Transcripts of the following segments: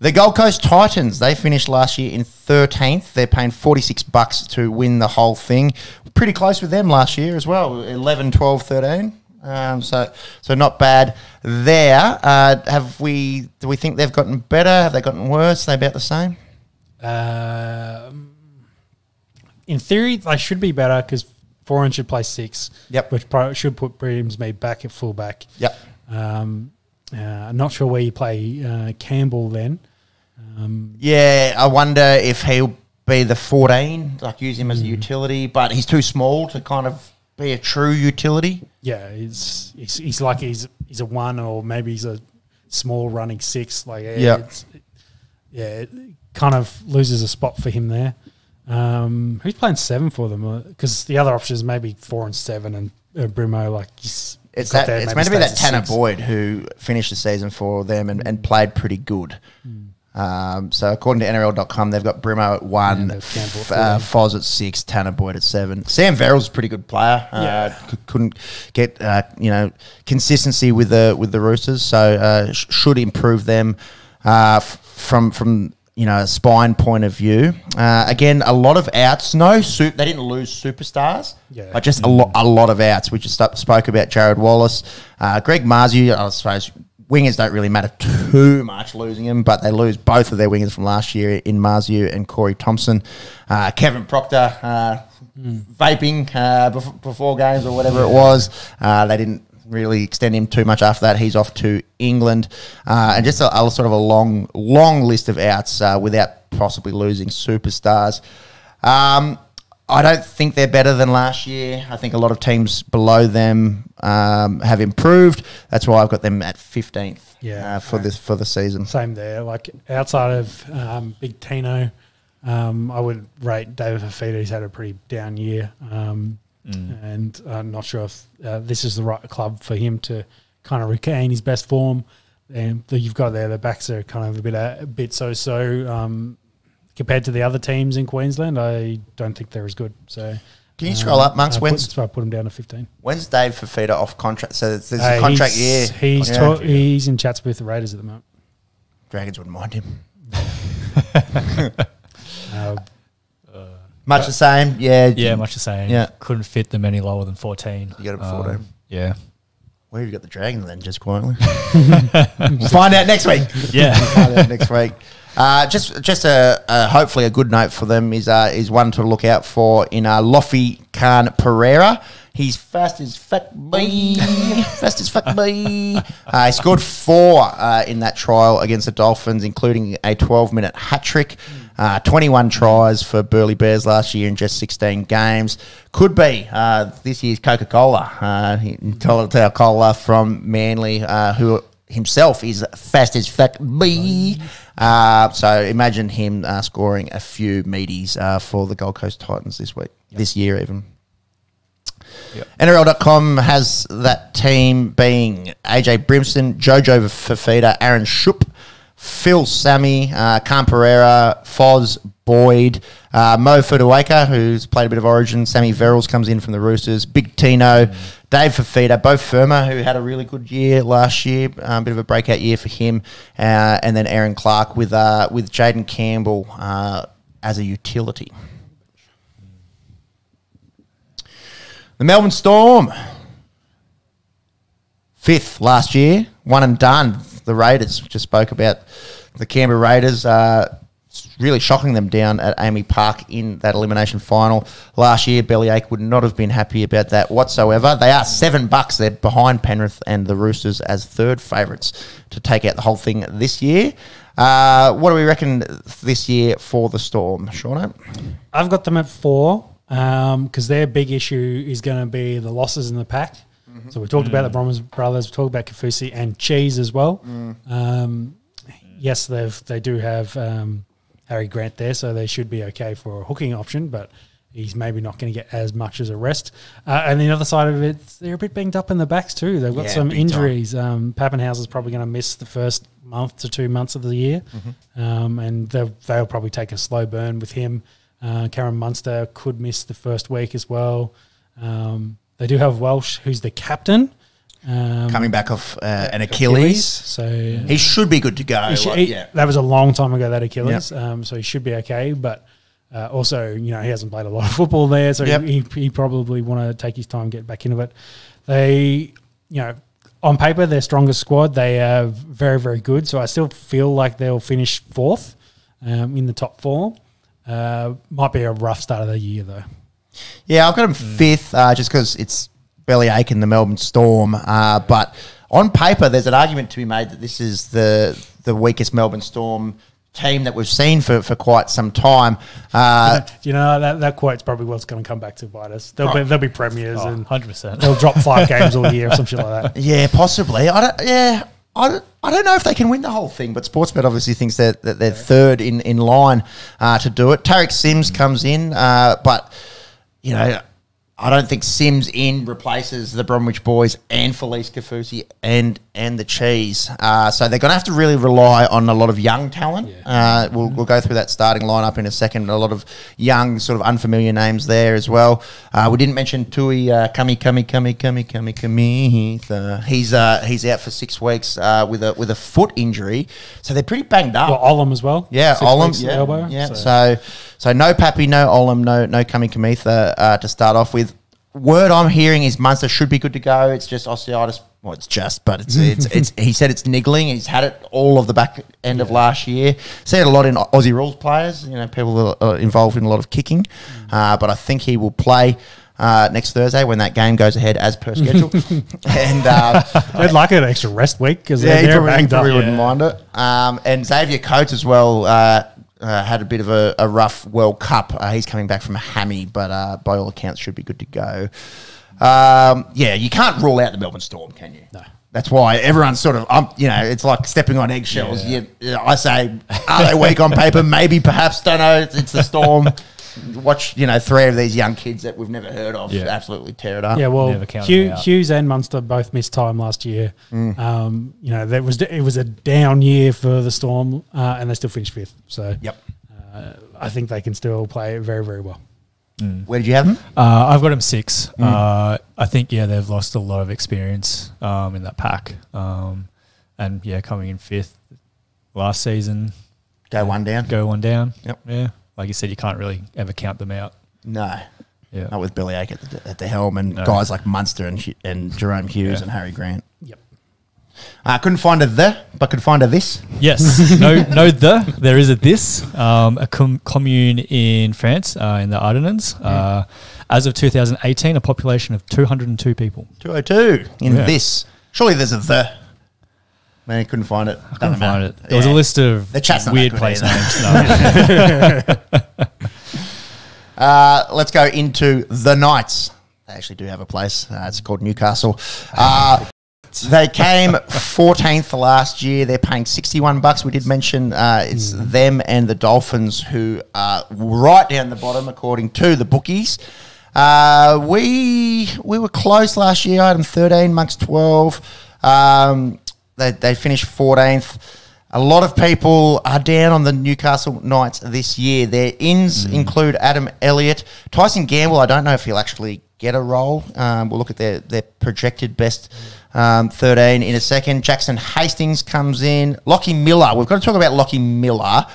The Gold Coast Titans, they finished last year in 13th. They're paying $46 to win the whole thing. Pretty close with them last year as well, 11, 12, 13. So not bad there. Do we think they've gotten better? Have they gotten worse? Are they about the same? In theory, they should be better because Foran should play 6. Yep. Which should put Brimsmead back at fullback. Yep. I'm not sure where you play Campbell then. I wonder if he'll be the 14, like use him as a utility, but he's too small to kind of be a true utility. Yeah, he's like he's a 1 or maybe he's a small running 6. Like it kind of loses a spot for him there. Who's playing 7 for them? Because the other option is maybe 4 and 7 and Brimo like it's meant to be that Tanner Boyd who finished the season for them and played pretty good. So according to NRL.com, they've got Brimo at 1, Foz at 6, Tanner Boyd at 7. Sam Verrill's a pretty good player. Couldn't get consistency with the Roosters, so should improve them from a spine point of view. Again, a lot of outs. They didn't lose superstars, but just a lot of outs. We just spoke about Jared Wallace, Greg Marzhew. I suppose wingers don't really matter too much losing them, but they lose both of their wingers from last year in Marzhew and Corey Thompson. Kevin Proctor vaping before games or whatever it was. They didn't really extend him too much after that. He's off to England. And just a sort of a long list of outs without possibly losing superstars. I don't think they're better than last year. I think a lot of teams below them have improved. That's why I've got them at 15th for the season. Same there. Like outside of Big Tino, I would rate David Fafita. He's had a pretty down year. And I'm not sure if this is the right club for him to kind of regain his best form. And you've got there, the backs are kind of a bit so-so. Compared to the other teams in Queensland, I don't think they're as good. So, can you scroll up, Monks? That's why I put him down to 15. When's Dave Fafita off contract? So there's a contract year. He's in chats with the Raiders at the moment. Dragons wouldn't mind him. Much the same, yeah, much the same. Yeah, couldn't fit them any lower than 14. You got him at 14. Yeah. Where have you got the Dragons then? Just quietly, we'll find out next week. Yeah, find out next week. Just a hopefully a good note for them is one to look out for in Lofi Khan Pereira. He's fast as fuck, boy. Fast as fuck, boy. He scored 4 in that trial against the Dolphins, including a 12-minute hat-trick. 21 tries for Burleigh Bears last year in just 16 games. Could be this year's Coca-Cola. Cola from Manly, who himself is fast as fuck, boy. So imagine him scoring a few meaties for the Gold Coast Titans this year even. Yep. NRL.com has that team being AJ Brimson, Jojo Fafita, Aaron Shupp, Phil Sammy, Khan Pereira, Foz Boyd, Mo Futuaka, who's played a bit of Origin, Sammy Verrills comes in from the Roosters, Big Tino, Dave Fafita, Bo Firma, who had a really good year last year, a bit of a breakout year for him, and then Aaron Clark with Jaden Campbell as a utility. The Melbourne Storm, 5th last year, one and done. The Raiders, just spoke about the Canberra Raiders, really shocking them down at Amy Park in that elimination final last year. Bellyache would not have been happy about that whatsoever. They are $7. They're behind Penrith and the Roosters as third favourites to take out the whole thing this year. What do we reckon this year for the Storm, Shauno? I've got them at 4 because their big issue is going to be the losses in the pack. So we talked about the Bromers brothers, we talked about Kafusi and Cheese as well. Yes, they do have Harry Grant there, so they should be okay for a hooking option, but he's maybe not going to get as much as a rest. And the other side of it, they're a bit banged up in the backs too. They've got some injuries. Pappenhausen's probably going to miss the first month to 2 months of the year, and they'll probably take a slow burn with him. Karen Munster could miss the first week as well. They do have Welsh, who's the captain, coming back off an Achilles. So He should be good to go. that was a long time ago, that Achilles. So he should be okay. But also, he hasn't played a lot of football there, so he probably want to take his time, get back into it. They, on paper, their strongest squad. They are very, very good. So I still feel like they'll finish fourth in the top four. Might be a rough start of the year, though. Yeah, I've got them fifth just because it's bellyache in the Melbourne Storm. But on paper, there's an argument to be made that this is the weakest Melbourne Storm team that we've seen for quite some time. That quote's probably what's going to come back to bite us. They'll be premiers and 100%. they'll drop 5 games all year or some shit like that. Yeah, possibly. I don't know if they can win the whole thing, but Sportsbet obviously thinks that they're third in line to do it. Tarek Sims comes in, but I don't think Sims in replaces the Bromwich boys and Felice Kafusi and the Cheese. So they're going to have to really rely on a lot of young talent. Yeah. We'll go through that starting lineup in a second. A lot of young, sort of unfamiliar names there as well. We didn't mention Tui Kamithitha. He's out for 6 weeks with a foot injury. So they're pretty banged up. Well, Olam as well. Yeah, Olam. Yeah, elbow. Yeah. So no Pappy, no Olam, no Kamithitha to start off with. Word I'm hearing is Munster should be good to go. It's just osteitis. Well, but it's he said it's niggling. He's had it all of the back end of last year. Seen it a lot in Aussie rules players. People that are involved in a lot of kicking. But I think he will play next Thursday when that game goes ahead as per schedule. And they'd like an extra rest week because he they're banged up. Probably wouldn't mind it. And Xavier Coates as well. Had a bit of a rough World Cup. He's coming back from a hammy, but by all accounts should be good to go. You can't rule out the Melbourne Storm, can you? No. That's why everyone's sort of, it's like stepping on eggshells. Yeah. I say, are they weak on paper? Maybe, perhaps, don't know. It's the Storm. Watch, 3 of these young kids that we've never heard of absolutely tear it up. Yeah, well, Hughes and Munster both missed time last year. It was a down year for the Storm, and they still finished 5th. So, I think they can still play very, very well. Where did you have them? I've got them 6. I think, they've lost a lot of experience in that pack. Coming in 5th last season. Go one down. Yep. Yeah. Like you said, you can't really ever count them out. No. Yeah. Not with bellyache at the helm and guys like Munster and Jerome Hughes and Harry Grant. Yep. Couldn't find but could find a this. Yes. There is a this. A commune in France, in the Ardennes. As of 2018, a population of 202 people. 202 in this. Surely there's a the. Man, couldn't find it. Couldn't find it. There was a list of weird place names. Let's go into the Knights. They actually do have a place. It's called Newcastle. They came 14th last year. They're paying $61. We did mention it's them and the Dolphins who are right down the bottom according to the bookies. We were close last year. I had them 13 amongst 12. They finished 14th. A lot of people are down on the Newcastle Knights this year. Their ins include Adam Elliott. Tyson Gamble, I don't know if he'll actually get a role. We'll look at their projected best 13 in a second. Jackson Hastings comes in. Lockie Miller. We've got to talk about Lockie Miller.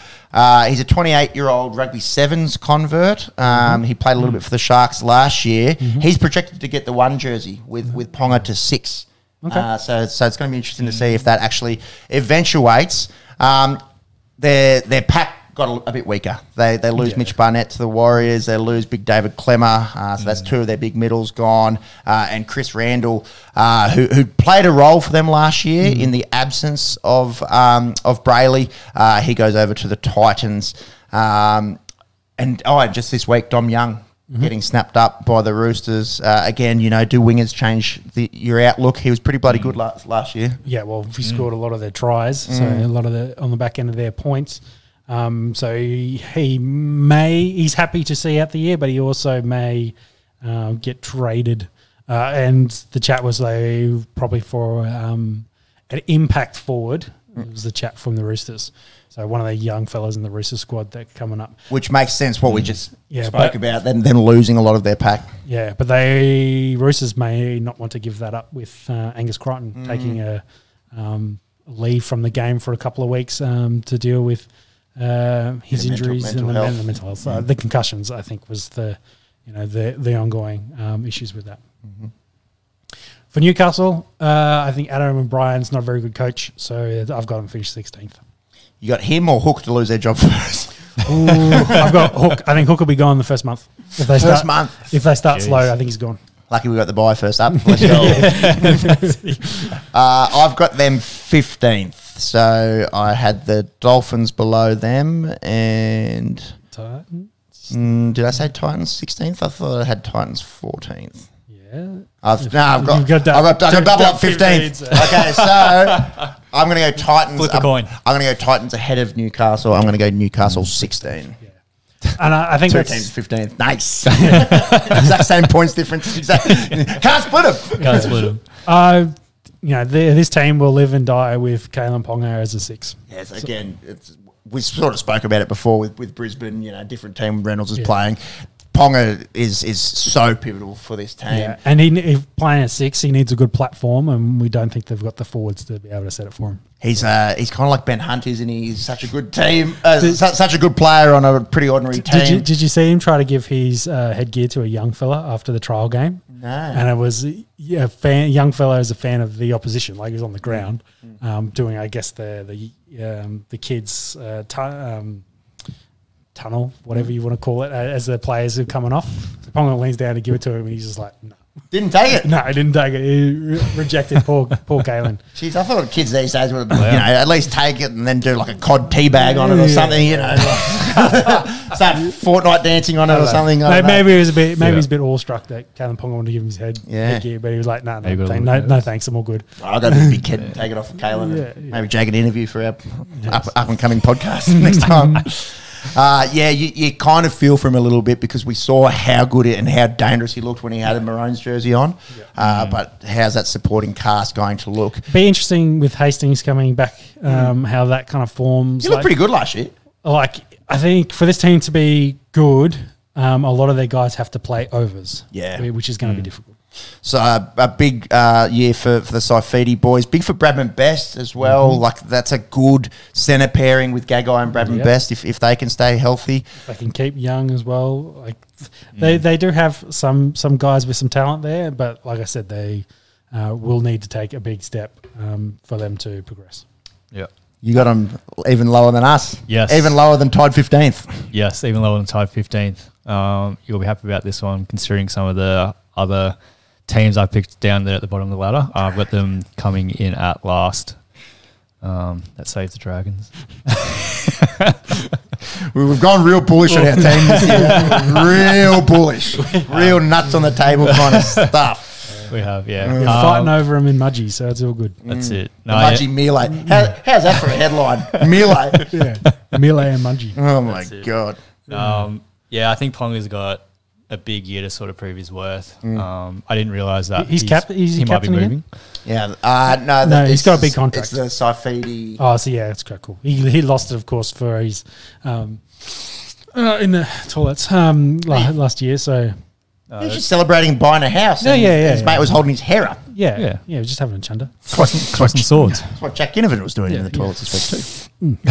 He's a 28-year-old rugby sevens convert. He played a little bit for the Sharks last year. He's projected to get the 1 jersey with Ponga to 6. Okay. So it's going to be interesting to see if that actually eventuates. Their pack got a bit weaker. They lose Mitch Barnett to the Warriors. They lose Big David Clemmer. So that's 2 of their big middles gone. And Chris Randall, who played a role for them last year in the absence of Brayley. He goes over to the Titans. And just this week, Dom Young getting snapped up by the Roosters. Again, do wingers change your outlook? He was pretty bloody good last year. Yeah, well, he scored a lot of their tries, so a lot of on the back end of their points. So he's happy to see out the year, but he also may get traded. And the chat was probably for an impact forward It was the chap from the Roosters. So one of the young fellas in the Roosters squad that are coming up. Which makes sense what we just Yeah, spoke but- about, them losing a lot of their pack. Yeah, but Roosters may not want to give that up with Angus Crichton taking a leave from the game for a couple of weeks to deal with his injuries mental and health. the mental health. The concussions, I think, was the ongoing issues with that. For Newcastle, I think Adam O'Brien's not a very good coach, so I've got him finished 16th. You got him or Hook to lose their job first? Ooh, I've got Hook. I think Hook will be gone the first month. If they First month. If they start Jeez. slow, I think he's gone. Lucky we got the buy first up. Let's go. I've got them 15th. So I had the Dolphins below them. And did I say Titans 16th? I thought I had Titans 14th. Yeah. I've got You've got double up 15th. Okay, so I'm going to go Titans. Flip a coin. I'm going to go Titans ahead of Newcastle. I'm going to go Newcastle 16. And I think Two that's teams 15th. Nice. Exact same points difference. Exactly. Can't split them. Can't split them. this team will live and die with Kalen Ponga as a 6. Yes, again, we sort of spoke about it before with Brisbane. Different team Reynolds is playing. Ponga is so pivotal for this team. Yeah, and if playing at 6, he needs a good platform, and we don't think they've got the forwards to be able to set it for him. He's kind of like Ben Hunt, isn't he? He's such a good team, such a good player on a pretty ordinary team. Did you see him try to give his headgear to a young fella after the trial game? No. And it was young fella is a fan of the opposition, like he was on the ground doing, I guess, the kids' tunnel, whatever you want to call it, as the players are coming off. So Ponga leans down to give it to him, and he's just like, no. Didn't take it. No, I didn't take it. He rejected poor Kalen. Jeez, I thought kids these days would, at least take it and then do like a cod tea bag on it or something. Start Fortnite dancing on it or something. Maybe he was he's a bit awestruck that Kalen Ponga wanted to give him his headgear, but he was like, no, thanks, I'm all good. I'll go to the big kid and take it off of Kalen and maybe jag an interview for our up and coming podcast next time. You kind of feel for him a little bit because we saw how good and how dangerous he looked when he had a Maroons jersey on. But how's that supporting cast going to look? Be interesting with Hastings coming back, how that kind of forms. He looked pretty good last year. Like, I think for this team to be good, a lot of their guys have to play overs. Yeah. Which is going to be difficult. So a big year for the Saifidi boys. Big for Bradman Best as well. Like that's a good centre pairing with Gagai and Bradman Best if they can stay healthy. If they can keep young as well. Like they do have some guys with some talent there, but like I said, they will need to take a big step for them to progress. Yeah. You got them even lower than us. Yes. Even lower than Tide 15th. Yes, even lower than Tide 15th. You'll be happy about this one, considering some of the other teams I picked down there at the bottom of the ladder. I've got them coming in at last. That saves the Dragons. We've gone real bullish on our team this year. Real bullish. Real nuts on the table kind of stuff. We have, We're fighting over them in Mudgee, so it's all good. That's it. The Mudgee Melee. How's that for a headline? Melee. Melee and Mudgee. Oh, my God. I think Ponga's got a big year to sort of prove his worth. I didn't realise that He's he captain might be moving. again? Yeah. No, he's got a big contract. It's the Saifidi. Oh, so yeah, it's quite cool. He lost it, of course, for his in the toilets last year. So He's just celebrating buying a house. Yeah, His mate was holding his hair up. yeah, just having a chunder. Crossing swords. That's what Jack Ginnivan was doing in the toilets this week too.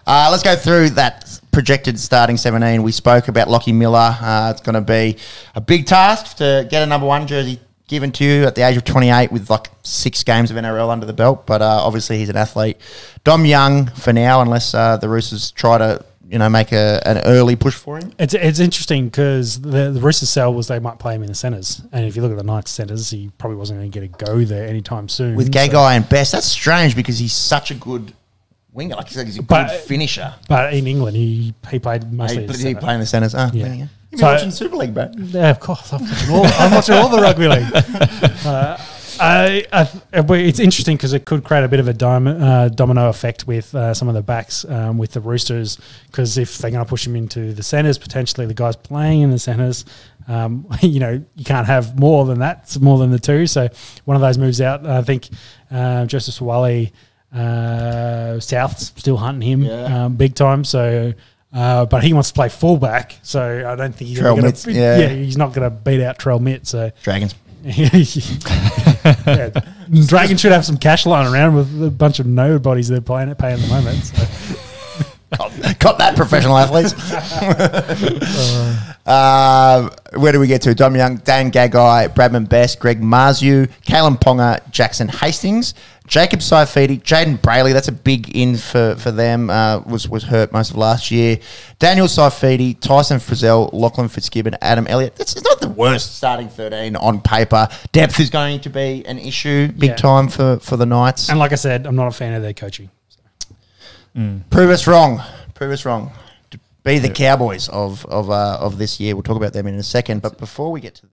Let's go through that projected starting 17. We spoke about Lockie Miller. It's going to be a big task to get a number 1 jersey given to you at the age of 28 with like 6 games of NRL under the belt. But obviously he's an athlete. Dom Young for now, unless the Roosters try to make an early push for him. It's interesting because the Roosters sell was they might play him in the centres, and if you look at the Knights centres, he probably wasn't going to get a go there anytime soon. With Gagai and Best, that's strange because he's such a good winger. Like he's a good finisher. But in England, he played mostly. Did he play in the centres? There you go. You've been watching Super League, bro. Yeah, of course. I'm watching all the rugby league. It's interesting because it could create a bit of a domino effect with some of the backs with the Roosters, because if they're going to push him into the centres, potentially the guys playing in the centres, you can't have more than that. It's more than the two. So one of those moves out. I think Joseph Suwali, South's still hunting him big time. So. But he wants to play fullback, so I don't think he's he's not going to beat out Trell Mitt. So Dragons. Dragons should have some cash lying around with a bunch of nobodies they're paying at the moment. So. Got that, professional athletes. Where do we get to? Dom Young, Dan Gagai, Bradman Best, Greg Marzu, Kalen Ponga, Jackson Hastings, Jacob Saifidi, Jaden Brayley. That's a big in for them. Was hurt most of last year. Daniel Saifidi, Tyson Frizzell, Lachlan Fitzgibbon, Adam Elliott. It's not the worst starting 13 on paper. Depth is going to be an issue big time for the Knights. And like I said, I'm not a fan of their coaching. Prove us wrong. Prove us wrong. Be the Cowboys of this year. We'll talk about them in a second. But before we get to